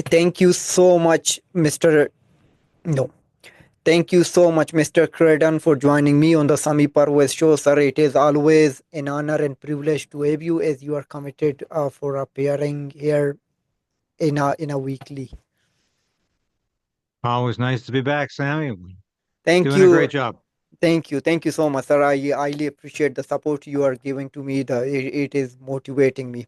Thank you so much, Mr. No. Thank you so much, Mr. Krayden, for joining me on the Sami Parvez show, sir. It is always an honor and privilege to have you as you are committed for appearing here in a weekly. Always nice to be back, Sammy. Thank Doing a you. great job. Thank you so much, sir. I highly appreciate the support you are giving to me. It is motivating me.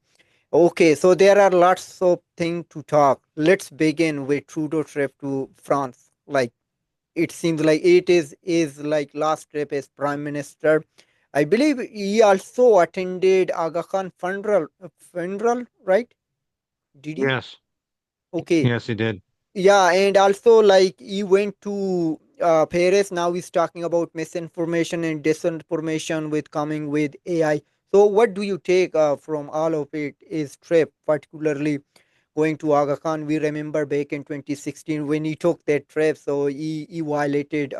Okay, so there are lots of things to talk. Let's begin with Trudeau trip to France. Like it seems like it is like last trip as prime minister. I believe he also attended Aga Khan funeral, right? Did he? Yes, Okay, yes, he did. yeah, and also like he went to Paris. Now he's talking about misinformation and disinformation with coming with AI. So what do you take from all of it? Is trip particularly going to Aga Khan? We remember back in 2016 when he took that trip. So he violated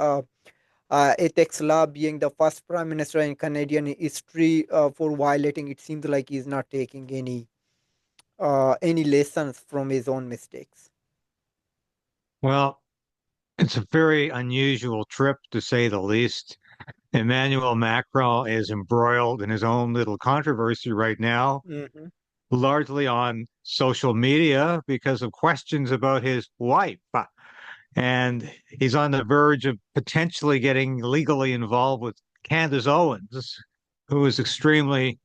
ethics law, being the first prime minister in Canadian history for violating. It seems like he's not taking any lessons from his own mistakes. Well, it's a very unusual trip to say the least. Emmanuel Macron is embroiled in his own little controversy right now, Hmm. largely on social media because of questions about his wife. And he's on the verge of potentially getting legally involved with Candace Owens, who is extremely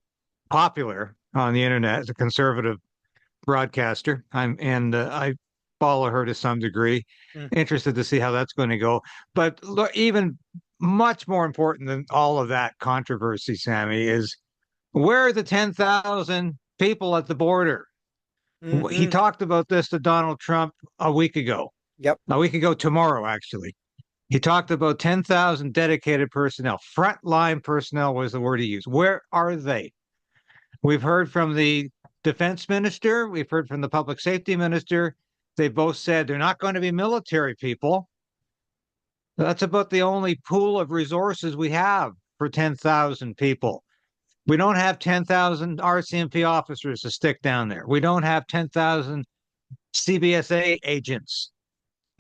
popular on the internet as a conservative broadcaster. I follow her to some degree. Interested to see how that's going to go. But look, even much more important than all of that controversy, Sammy, is where are the 10,000 people at the border? He Mm-hmm. talked about this to Donald Trump a week ago. Yep. A week ago tomorrow, actually. He talked about 10,000 dedicated personnel. Frontline personnel was the word he used. Where are they? We've heard from the defense minister. We've heard from the public safety minister. They both said they're not going to be military people. That's about the only pool of resources we have for 10,000 people. We don't have 10,000 RCMP officers to stick down there. We don't have 10,000 CBSA agents,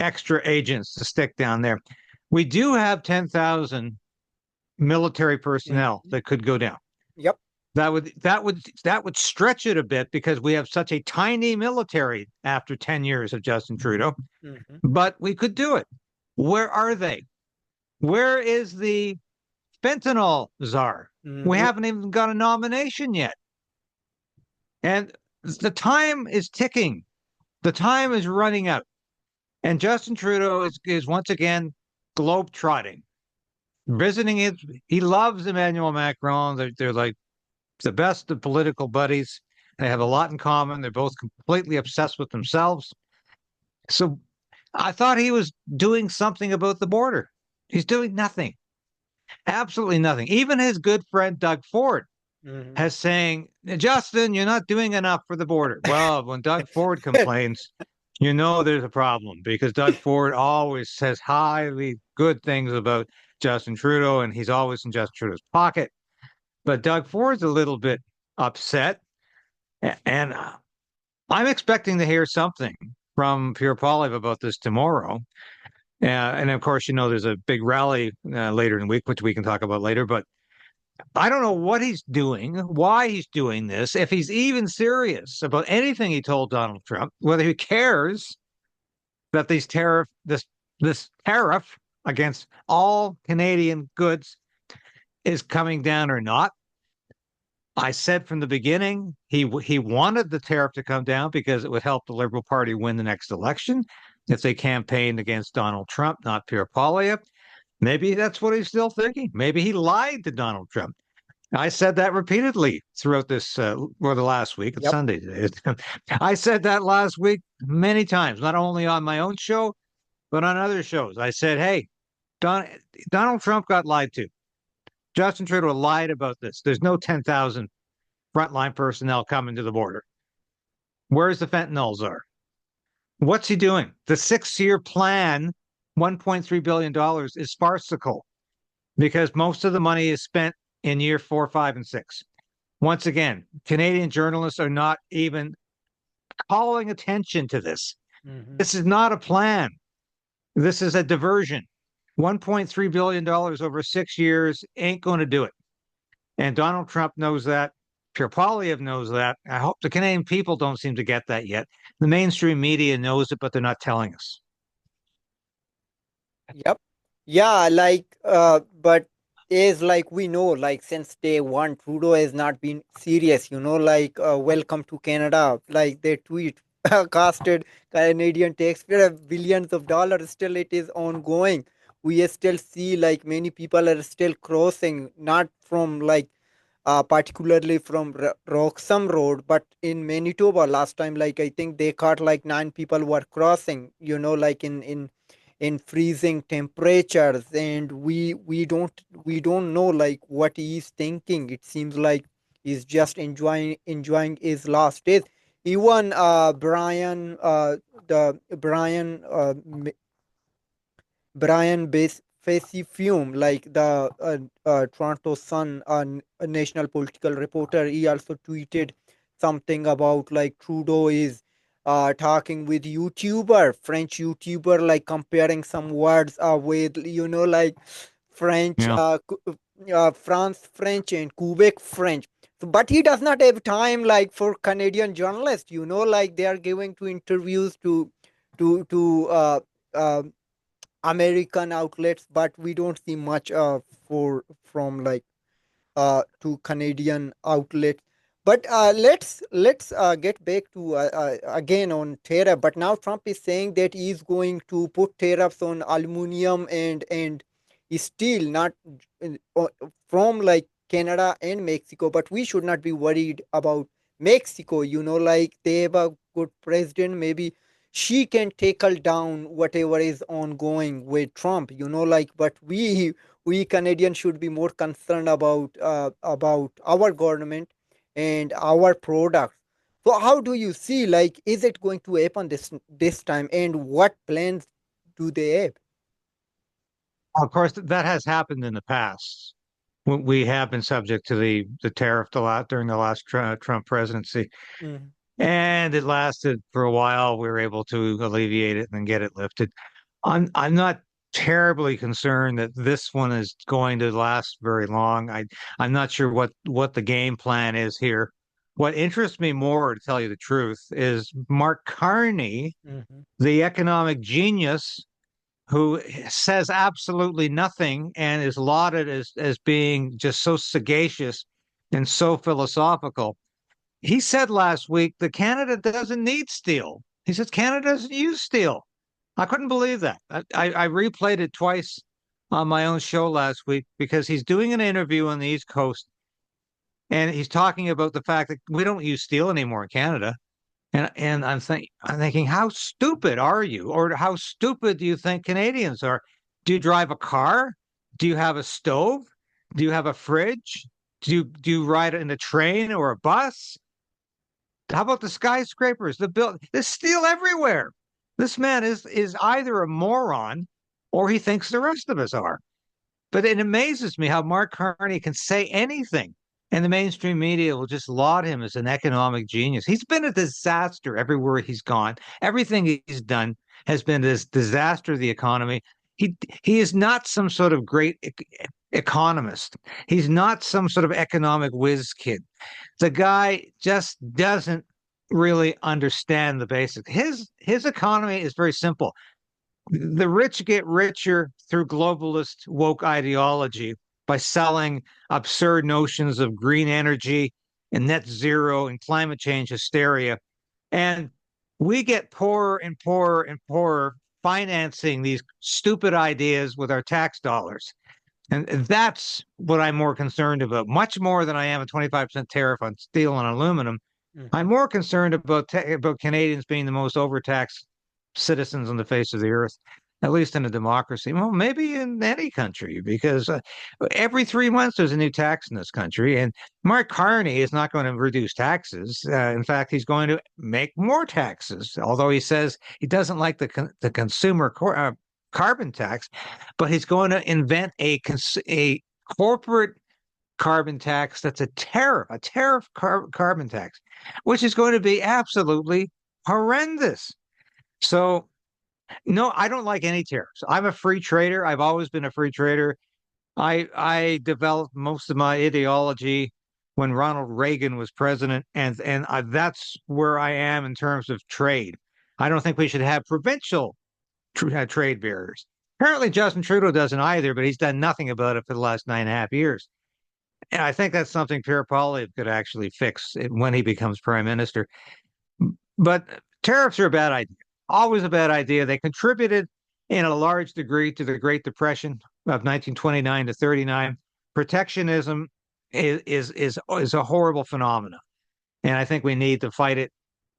extra agents to stick down there. We do have 10,000 military personnel Mm-hmm. that could go down. Yep. That would stretch it a bit because we have such a tiny military after 10 years of Justin Trudeau, Mm-hmm. but we could do it. Where are they? Where is the fentanyl czar? We Mm-hmm. haven't even got a nomination yet. And the time is ticking. The time is running out. And Justin Trudeau is once again globetrotting, visiting it. He loves Emmanuel Macron. They're like the best of political buddies. They have a lot in common. They're both completely obsessed with themselves. So I thought he was doing something about the border. He's doing nothing, absolutely nothing. Even his good friend Doug Ford Mm-hmm. has saying, Justin, you're not doing enough for the border. Well, when Doug Ford complains, you know there's a problem because Doug Ford always says highly good things about Justin Trudeau, and he's always in Justin Trudeau's pocket. But Doug Ford's a little bit upset, and I'm expecting to hear something from Pierre Poilievre about this tomorrow. And of course, there's a big rally later in the week, which we can talk about later. But I don't know what he's doing, why he's doing this, if he's even serious about anything he told Donald Trump, whether he cares that this tariff against all Canadian goods is coming down or not. I said from the beginning he wanted the tariff to come down because it would help the Liberal Party win the next election if they campaigned against Donald Trump, not Pierre Poilievre. Maybe that's what he's still thinking. Maybe he lied to Donald Trump. I said that repeatedly throughout this, or the last week. It's Yep. Sunday today. I said that last week many times, not only on my own show, but on other shows. I said, hey, Don, Donald Trump got lied to. Justin Trudeau lied about this. There's no 10,000 frontline personnel coming to the border. Where's the fentanyl czar? What's he doing? The 6 year plan, $1.3 billion, is farcical because most of the money is spent in year 4, 5, and 6. Once again, Canadian journalists are not even calling attention to this. Hmm. This is not a plan. This is a diversion. $1.3 billion over 6 years ain't going to do it. And Donald Trump knows that. Pierre Poilievre knows that. I hope the Canadian people don't seem to get that yet. The mainstream media knows it, but they're not telling us. Yep. Yeah, but is like we know, like since day one, Trudeau has not been serious, welcome to Canada. Like they tweet costed Canadian taxpayer billions of dollars. Still, it is ongoing. We still see like many people are still crossing, not from particularly from Roxham Road, but in Manitoba last time, like I think they caught like 9 people were crossing, in freezing temperatures, and we don't know like what he's thinking. It seems like he's just enjoying his last days. Even Brian Facey Fume, like the Toronto Sun a national political reporter, he also tweeted something about like Trudeau is talking with French YouTuber, like comparing some words with, French, Yeah. France French and Quebec French. So, but he does not have time like for Canadian journalists, like they are giving to interviews to American outlets, but we don't see much for from like to Canadian outlets. But let's get back to again on tariff. But now Trump is saying that he is going to put tariffs on aluminum and steel, not from like Canada and Mexico. But we should not be worried about Mexico. Like they have a good president. Maybe she can tackle down whatever is ongoing with Trump. But we Canadians should be more concerned about our government and our products. So how do you see, like, is it going to happen this time, and what plans do they have? Of course, that has happened in the past. We have been subject to the tariff during the last Trump presidency, Mm-hmm. and it lasted for a while. We were able to alleviate it and get it lifted. I'm not terribly concerned that this one is going to last very long. I'm not sure what the game plan is here. What interests me more, to tell you the truth, is Mark Carney, Mm-hmm. the economic genius who says absolutely nothing and is lauded as being just so sagacious and so philosophical. He said last week that Canada doesn't need steel. He says Canada doesn't use steel. I couldn't believe that. I replayed it twice on my own show last week because he's doing an interview on the East Coast and he's talking about the fact that we don't use steel anymore in Canada. And I'm thinking, how stupid are you? Or how stupid do you think Canadians are? Do you drive a car? Do you have a stove? Do you have a fridge? Do you ride in a train or a bus? How about the skyscrapers? There's steel everywhere. This man is either a moron or he thinks the rest of us are. But it amazes me how Mark Carney can say anything, and the mainstream media will just laud him as an economic genius. He's been a disaster everywhere he's gone. Everything he's done has been this disaster of the economy. He is not some sort of great economist. He's not some sort of economic whiz kid. The guy just doesn't really understand the basics. His economy is very simple. The rich get richer through globalist woke ideology by selling absurd notions of green energy and net zero and climate change hysteria. And we get poorer and poorer and poorer financing these stupid ideas with our tax dollars. And that's what I'm more concerned about, much more than I am a 25% tariff on steel and aluminum. I'm Mm-hmm. more concerned about Canadians being the most overtaxed citizens on the face of the earth, at least in a democracy. Well, maybe in any country, because every 3 months there's a new tax in this country, and Mark Carney is not going to reduce taxes. In fact, he's going to make more taxes. Although he says he doesn't like the consumer carbon tax, but he's going to invent a corporate carbon tax that's a tariff carbon tax, which is going to be absolutely horrendous. So no, I don't like any tariffs. I'm a free trader. I've always been a free trader. I developed most of my ideology when Ronald Reagan was president, and that's where I am in terms of trade. I don't think we should have provincial trade barriers. Apparently, Justin Trudeau doesn't either, but he's done nothing about it for the last 9.5 years. And I think that's something Pierre Poilievre could actually fix when he becomes prime minister. But tariffs are a bad idea, always a bad idea. They contributed in a large degree to the Great Depression of 1929 to 39. Protectionism is a horrible phenomenon, and I think we need to fight it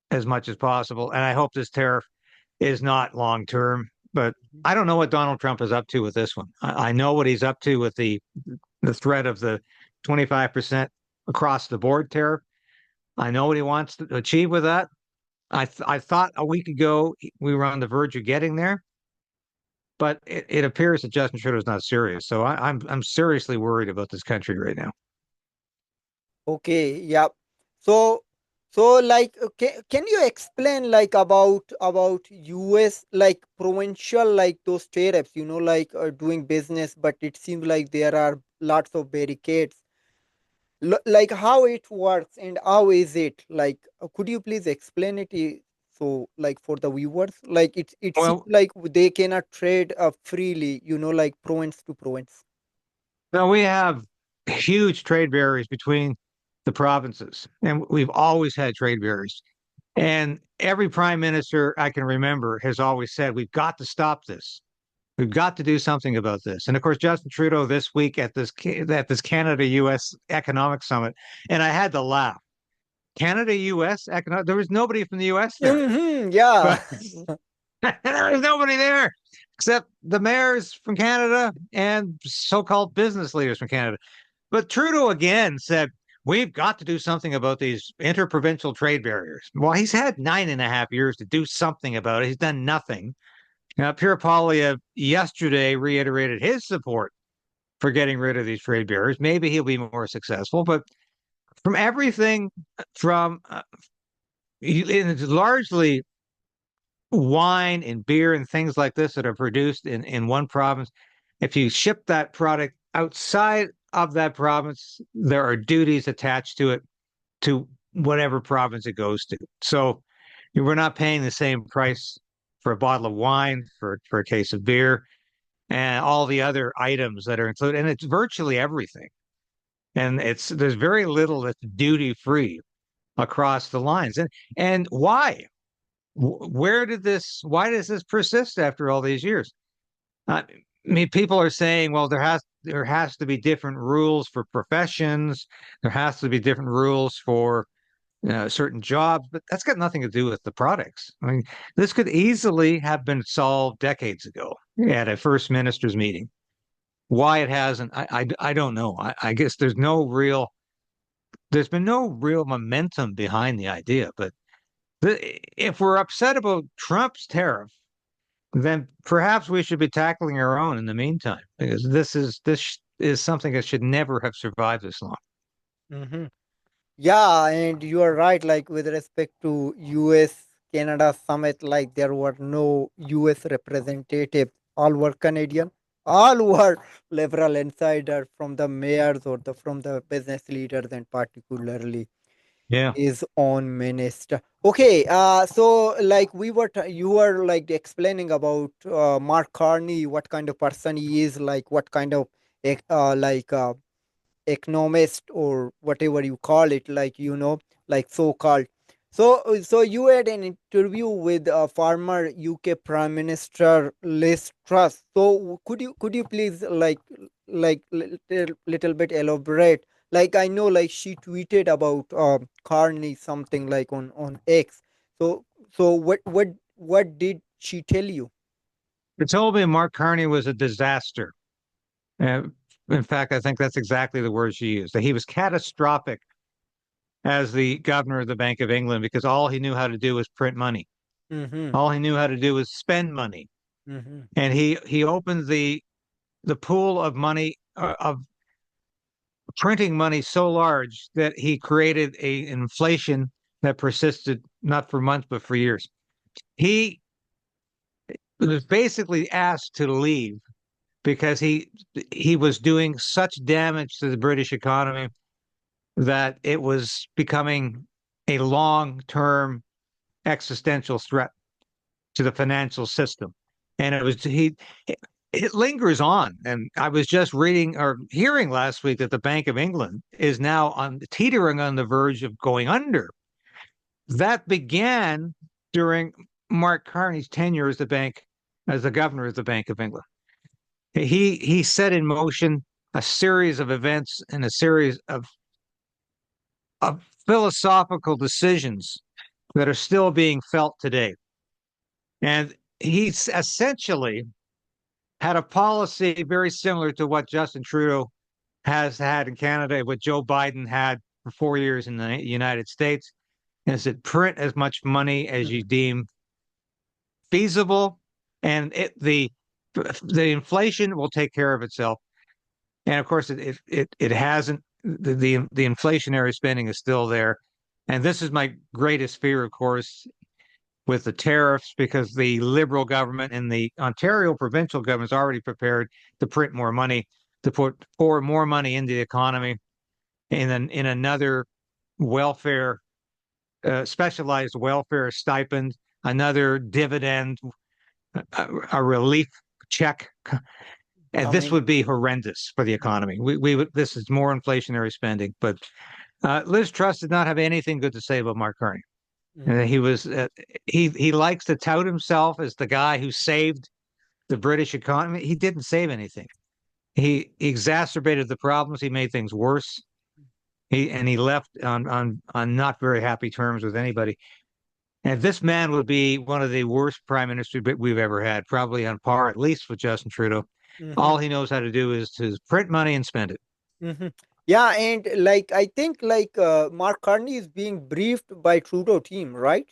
as much as possible. And I hope this tariff is not long term, but I don't know what Donald Trump is up to with this one. I know what he's up to with the threat of the 25% across the board tariff. I know what he wants to achieve with that. I thought a week ago we were on the verge of getting there, but it appears that Justin Trudeau is not serious. So I'm seriously worried about this country right now. Okay, yeah. So like can you explain like about US like provincial like those tariffs, like doing business, but it seems like there are lots of barricades. Like how it works and how is it? Like could you please explain it so like for the viewers? Like it seems Well, like they cannot trade freely, like province to province. now we have huge trade barriers between the provinces, and we've always had trade barriers. And every prime minister I can remember has always said, we've got to stop this. We've got to do something about this. And of course, Justin Trudeau this week at this Canada U.S. Economic Summit, and I had to laugh. Canada U.S. Economic. There was nobody from the U.S. there, Yeah. but there was nobody there except the mayors from Canada and so-called business leaders from Canada. But Trudeau again said, we've got to do something about these interprovincial trade barriers. Well, he's had 9.5 years to do something about it. He's done nothing. Pierre Poilievre yesterday reiterated his support for getting rid of these trade barriers. Maybe he'll be more successful, but from everything from it's largely wine and beer and things like this that are produced in one province. If you ship that product outside of that province, there are duties attached to it to whatever province it goes to. So we're not paying the same price for a bottle of wine, for a case of beer, and all the other items that are included. And it's virtually everything. And there's very little that's duty free across the lines. And why? Why does this persist after all these years? I mean, people are saying, well, there has to be different rules for professions. There has to be different rules for certain jobs, but that's got nothing to do with the products. I mean, this could easily have been solved decades ago at a first minister's meeting. Why it hasn't, I don't know. I guess there's been no real momentum behind the idea. But if we're upset about Trump's tariff, then perhaps we should be tackling our own in the meantime, because this is something that should never have survived this long. Hmm. Yeah, and you are right. Like with respect to US Canada summit, like there were no US representatives. All were Canadian. All were liberal insider from the mayors or from the business leaders and particularly Yeah. his own minister. Okay, so like you were like explaining about Mark Carney, what kind of person he is, like what kind of like economist or whatever you call it, like like so called. So you had an interview with former UK Prime Minister Liz Truss. So could you please like little bit elaborate? Like I know like she tweeted about Carney something like on X. So what did she tell you? It told me Mark Carney was a disaster. Uh, in fact, I think that's exactly the word she used. That he was catastrophic as the governor of the Bank of England because all he knew how to do was print money. Mm-hmm. All he knew how to do was spend money, Mm-hmm. and he opened the pool of money of printing money so large that he created a inflation that persisted not for months but for years. He was basically asked to leave because he was doing such damage to the British economy that it was becoming a long-term existential threat to the financial system. And it lingers on. And I was just reading or hearing last week that the Bank of England is now on teetering on the verge of going under. That began during Mark Carney's tenure as the governor of the Bank of England. He set in motion a series of events and a series of philosophical decisions that are still being felt today. And he's essentially had a policy very similar to what Justin Trudeau has had in Canada, what Joe Biden had for 4 years in the United States, is that print as much money as you Mhm. deem feasible, and the inflation will take care of itself. And of course, it hasn't. The inflationary spending is still there, and this is my greatest fear, of course, with the tariffs, because the Liberal government and the Ontario provincial government is already prepared to print more money, to pour more money into the economy, and then in another welfare, specialized welfare stipend, another dividend, a relief check. And this Coming. would be horrendous for the economy. We would, this is more inflationary spending. But Liz Truss did not have anything good to say about Mark Carney. Mhm. He was he likes to tout himself as the guy who saved the British economy. He didn't save anything. He exacerbated the problems. He made things worse. He left on not very happy terms with anybody. And this man would be one of the worst prime ministers we've ever had, probably on par at least with Justin Trudeau. Mhm. All he knows how to do is to print money and spend it. Mhm. Yeah, and like I think like Mark Carney is being briefed by Trudeau team, right?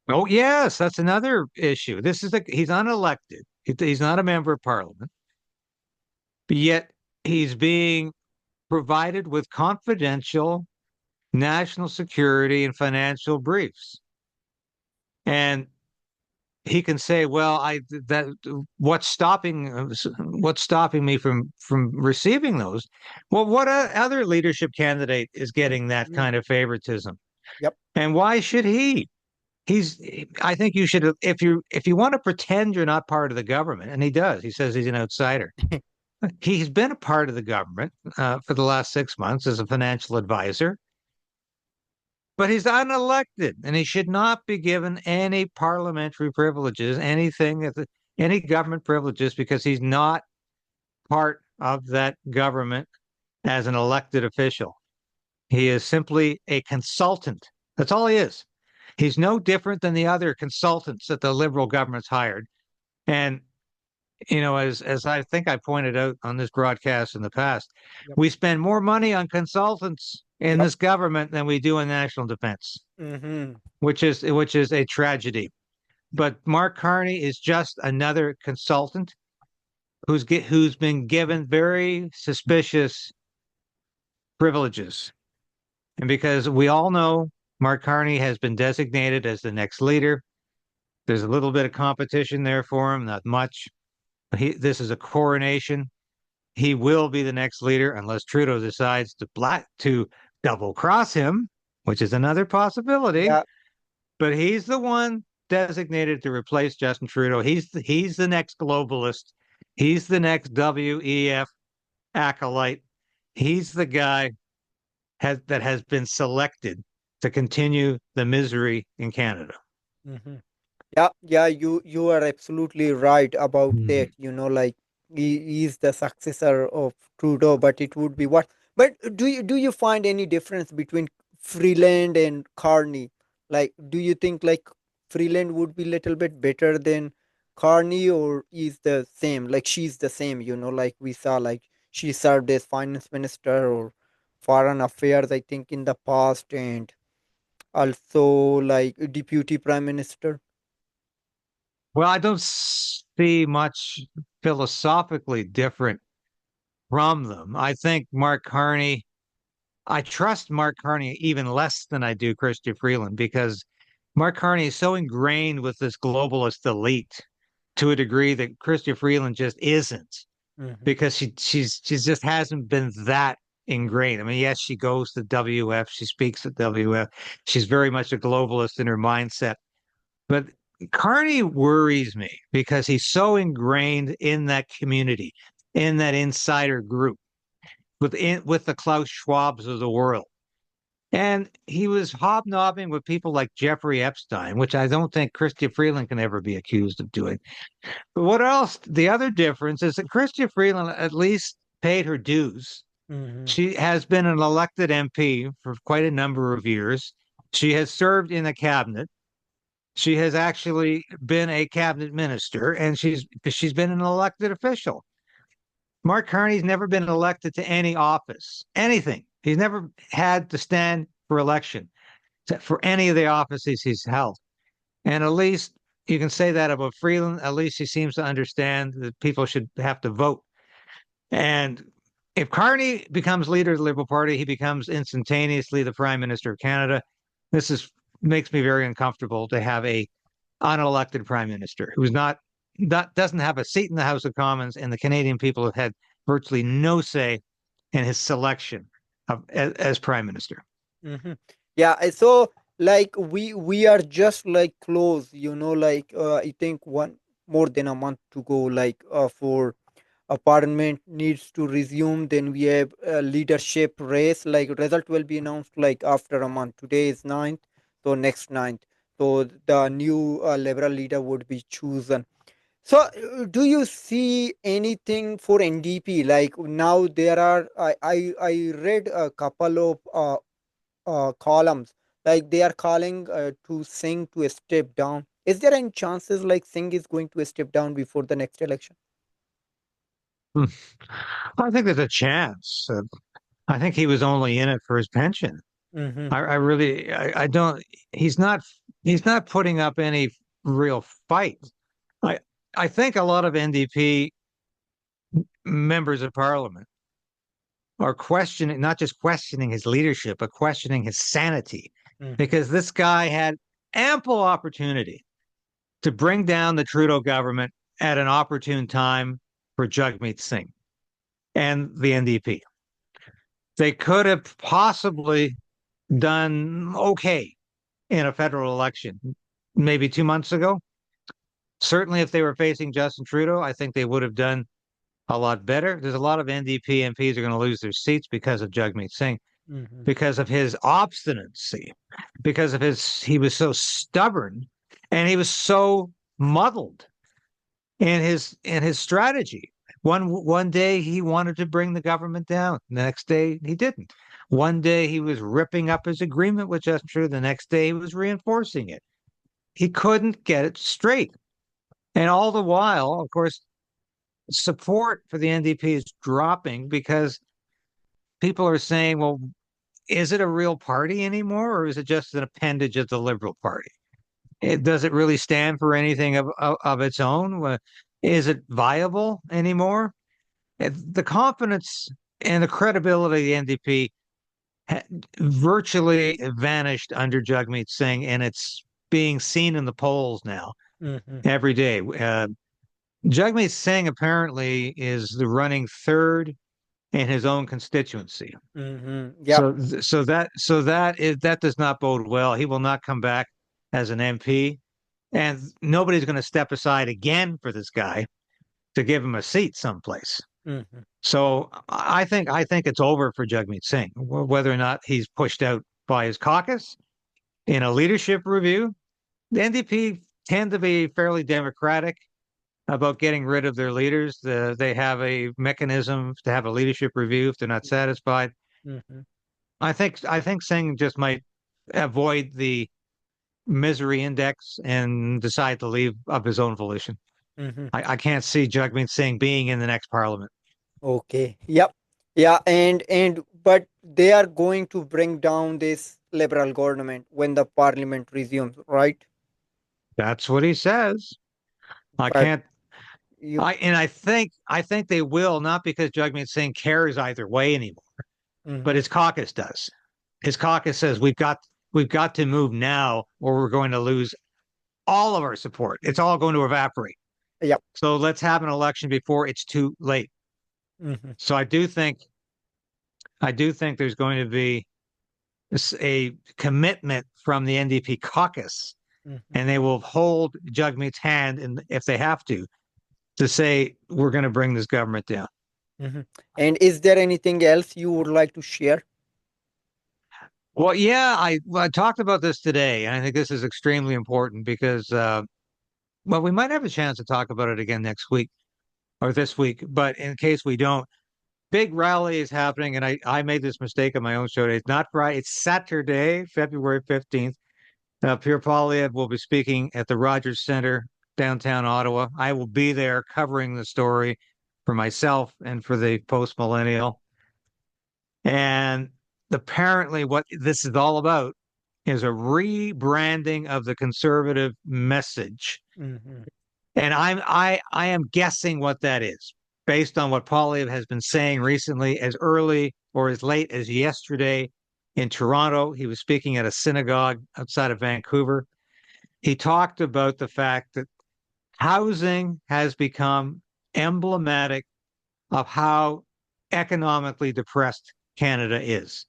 Oh yes, that's another issue. He's unelected. He's not a member of parliament, but yet he's being provided with confidential national security and financial briefs. And he can say, "Well, I that what's stopping me from receiving those?" Well, what other leadership candidate is getting that Mhm. kind of favoritism? Yep. And why should he? He's I think you should, if you want to pretend you're not part of the government, and he does. He says he's an outsider. He's been a part of the government for the last 6 months as a financial advisor, but he's unelected, and he should not be given any parliamentary privileges, any government privileges, because he's not part of that government as an elected official. He is simply a consultant. That's all he is. He's no different than the other consultants that the Liberal government's hired. And as I think I pointed out on this broadcast in the past, Yep. we spend more money on consultants in Yep. this government than we do in national defense, Mhm. which is a tragedy. But Mark Carney is just another consultant who's been given very suspicious privileges. And because we all know Mark Carney has been designated as the next leader, there's a little bit of competition there for him, not much. This is a coronation. He will be the next leader unless Trudeau decides to double cross him, which is another possibility. Yeah. But he's the one designated to replace Justin Trudeau. He's the next globalist. He's the next WEF acolyte. He's the guy that has been selected to continue the misery in Canada. Mhm. Yeah, yeah, you are absolutely right about Mhm. that. Like he is the successor of Trudeau, but it would be what? But do you find any difference between Freeland and Carney? Like, do you think like Freeland would be little bit better than Carney, or is the same? Like she's the same, like we saw like she served as finance minister or foreign affairs, I think, in the past, and also like deputy prime minister. Well, I don't see much philosophically different from them. I trust Mark Carney even less than I do Chrystia Freeland, because Mark Carney is so ingrained with this globalist elite. to a degree that Chrystia Freeland just isn't, Mm-hmm. because she just hasn't been that ingrained. I mean, yes, she goes to WF, she speaks at WF, she's very much a globalist in her mindset, but Carney worries me because he's so ingrained in that community, in that insider group, with the Klaus Schwabs of the world. And he was hobnobbing with people like Jeffrey Epstein, which I don't think Chrystia Freeland can ever be accused of doing. But what else? The other difference is that Chrystia Freeland at least paid her dues. Mm-hmm. She has been an elected MP for quite a number of years. She has served in a cabinet. She has actually been a cabinet minister, and she's been an elected official. Mark Carney's never been elected to any office, anything. He's never had to stand for election for any of the offices he's held. And at least you can say that about Freeland. At least he seems to understand that people should have to vote. And if Carney becomes leader of the Liberal Party, he becomes instantaneously the Prime Minister of Canada. This is makes me very uncomfortable to have a unelected Prime Minister who's not doesn't have a seat in the House of Commons, and the Canadian people have had virtually no say in his selection as Prime Minister. Mm-hmm. Yeah, so like we are just like close, like I think one more than a month to go, like for parliament needs to resume. Then we have a leadership race, like result will be announced like after a month. Today is 9th, so next 9th, so the new liberal leader would be chosen. So do you see anything for NDP? Like now there are, I read a couple of columns, like they are calling to Singh to step down. Is there any chances like Singh is going to step down before the next election? Hmm. I think there's a chance. I think he was only in it for his pension. Mm-hmm. I really, I don't. He's not. He's not putting up any real fight. I, I think a lot of NDP members of Parliament are questioning, not just questioning his leadership, but questioning his sanity, Mm-hmm. because this guy had ample opportunity to bring down the Trudeau government at an opportune time for Jagmeet Singh and the NDP. They could have possibly done okay in a federal election maybe 2 months ago. Certainly, if they were facing Justin Trudeau, I think they would have done a lot better. There's a lot of NDP MPs are going to lose their seats because of Jagmeet Singh, Mm-hmm. because of his obstinacy, because of he was so stubborn, and he was so muddled in his strategy. One day he wanted to bring the government down. The next day he didn't. One day he was ripping up his agreement with Justin Trudeau. The next day he was reinforcing it. He couldn't get it straight. And all the while, of course, support for the NDP is dropping because people are saying, well, is it a real party anymore, or is it just an appendage of the Liberal Party? Does it really stand for anything of its own? Is it viable anymore? The confidence and the credibility of the NDP virtually vanished under Jagmeet Singh, and it's being seen in the polls now Mm-hmm. every day. Jagmeet Singh apparently is the running third in his own constituency. Mm-hmm. Yep. That does not bode well. He will not come back as an MP, and nobody's going to step aside again for this guy to give him a seat someplace. Mm-hmm. So I think it's over for Jagmeet Singh. Whether or not he's pushed out by his caucus in a leadership review, the NDP tend to be fairly democratic about getting rid of their leaders. They have a mechanism to have a leadership review if they're not satisfied. Mm-hmm. I think Singh just might avoid the misery index and decide to leave of his own volition. Mm-hmm. I can't see Jagmeet Singh being in the next parliament. Okay. Yep. Yeah, and but they are going to bring down this liberal government when the parliament resumes, right? That's what he says. I But can't. you. I think they will, not because Jagmeet Singh cares either way anymore, but Mm-hmm. his caucus does. His caucus says we've got to move now, or we're going to lose all of our support. It's all going to evaporate. Yeah. So let's have an election before it's too late. Mm-hmm. So I do think there's going to be a commitment from the NDP caucus, Mm-hmm. and they will hold Jagmeet's hand, and if they have to say we're going to bring this government down. Mm-hmm. And is there anything else you would like to share? Well, yeah, I talked about this today, and I think this is extremely important because, well, we might have a chance to talk about it again next week or this week, but in case we don't, big rally is happening, and I made this mistake on my own show today. It's not Friday, it's Saturday, February 15th. Pierre Poilievre will be speaking at the Rogers Center, downtown Ottawa. I will be there covering the story for myself and for the Post Millennial. And apparently, what this is all about is a rebranding of the conservative message. Mm-hmm. And I am guessing what that is based on what Poilievre has been saying recently, as early or as late as yesterday in Toronto. He was speaking at a synagogue outside of Vancouver. He talked about the fact that housing has become emblematic of how economically depressed Canada is.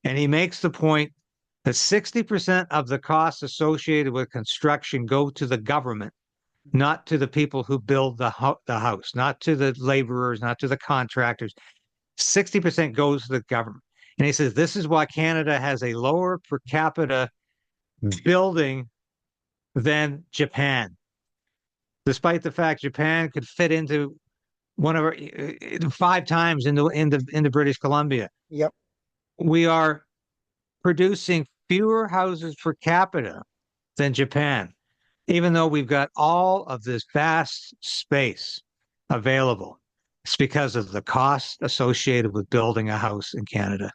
And he makes the point that 60% of the costs associated with construction go to the government, not to the people who build the house, not to the laborers, not to the contractors. 60% goes to the government. And he says this is why Canada has a lower per capita building than Japan, despite the fact Japan could fit into one of our 5 times into British Columbia. Yep. We are producing fewer houses per capita than Japan, even though we've got all of this vast space available. It's because of the cost associated with building a house in Canada.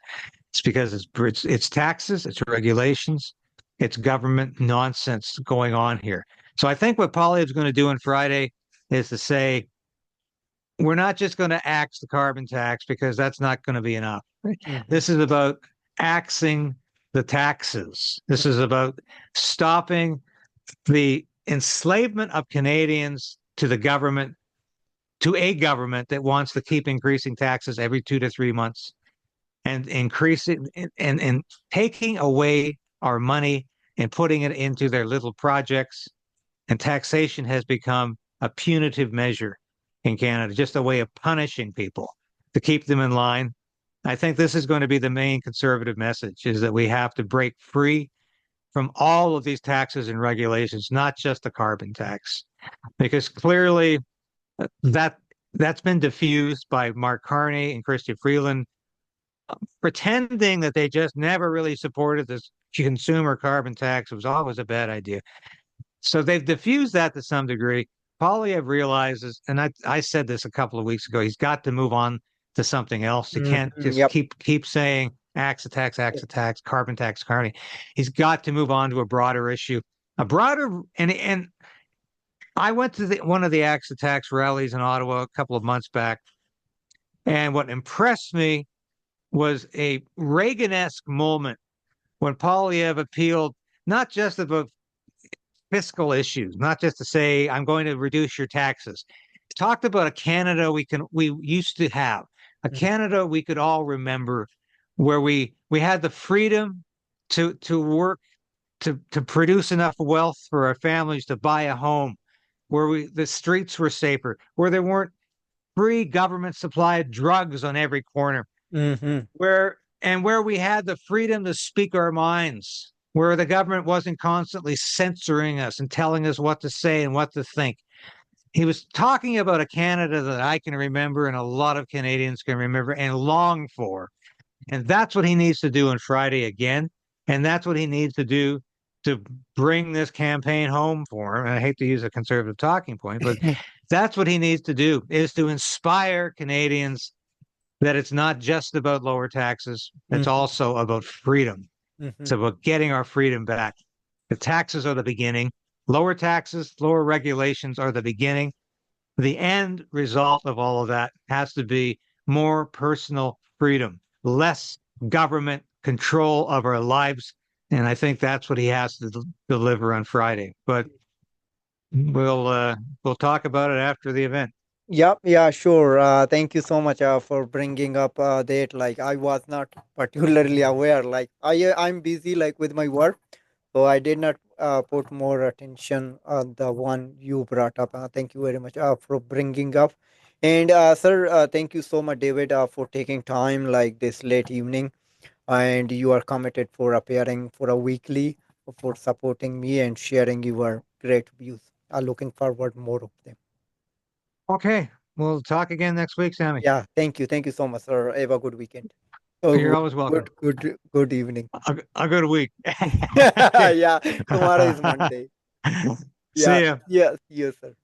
It's because it's taxes, it's regulations, it's government nonsense going on here. So I think what Poilievre's going to do on Friday is to say we're not just going to axe the carbon tax because that's not going to be enough. Mm-hmm. This is about axing the taxes. This is about stopping the enslavement of Canadians to the government, to a government that wants to keep increasing taxes every 2 to 3 months and increasing and taking away our money and putting it into their little projects. And taxation has become a punitive measure in Canada, just a way of punishing people to keep them in line. I think this is going to be the main conservative message is that we have to break free from all of these taxes and regulations, not just the carbon tax, because clearly that that's been diffused by Mark Carney and Christy Freeland, pretending that they just never really supported this consumer carbon tax. It was always a bad idea. So they've diffused that to some degree. Poilievre realizes, and I said this a couple of weeks ago, he's got to move on to something else. He can't Mm-hmm. just Yep. keep saying axe tax, carbon tax, carbon. He's got to move on to a broader issue, a broader and I went to one of the axe tax rallies in Ottawa a couple of months back, and what impressed me was a Reagan-esque moment when Poilievre appealed not just about fiscal issues, not just to say, I'm going to reduce your taxes. Talked about a Canada we used to have, a Canada we could all remember, where we had the freedom to work to produce enough wealth for our families to buy a home, where the streets were safer, where there weren't free government supplied drugs on every corner, Mm-hmm. where we had the freedom to speak our minds, where the government wasn't constantly censoring us and telling us what to say and what to think. He was talking about a Canada that I can remember and a lot of Canadians can remember and long for. And that's what he needs to do on Friday again. And that's what he needs to do to bring this campaign home for him. And I hate to use a conservative talking point, but that's what he needs to do is to inspire Canadians that it's not just about lower taxes, it's Mm-hmm. also about freedom. Mm-hmm. It's about getting our freedom back. The taxes are the beginning. Lower taxes, lower regulations are the beginning. The end result of all of that has to be more personal freedom, less government control of our lives. And I think that's what he has to deliver on Friday. But We'll talk about it after the event. Yep, yeah, sure. Thank you so much for bringing up that. Like, I was not particularly aware. Like, I'm busy like with my work, so I did not put more attention on the one you brought up. Thank you very much for bringing up. And sir, thank you so much, David, for taking time like this late evening. And you are committed for appearing for a weekly, for supporting me and sharing your great views. Looking forward more of them. Okay, we'll talk again next week, Sammy. Yeah, thank you so much, sir. Have a good weekend. You're Oh, always welcome. good evening. A good week. Yeah, tomorrow is Monday. See Yeah, ya. yes, yes, sir.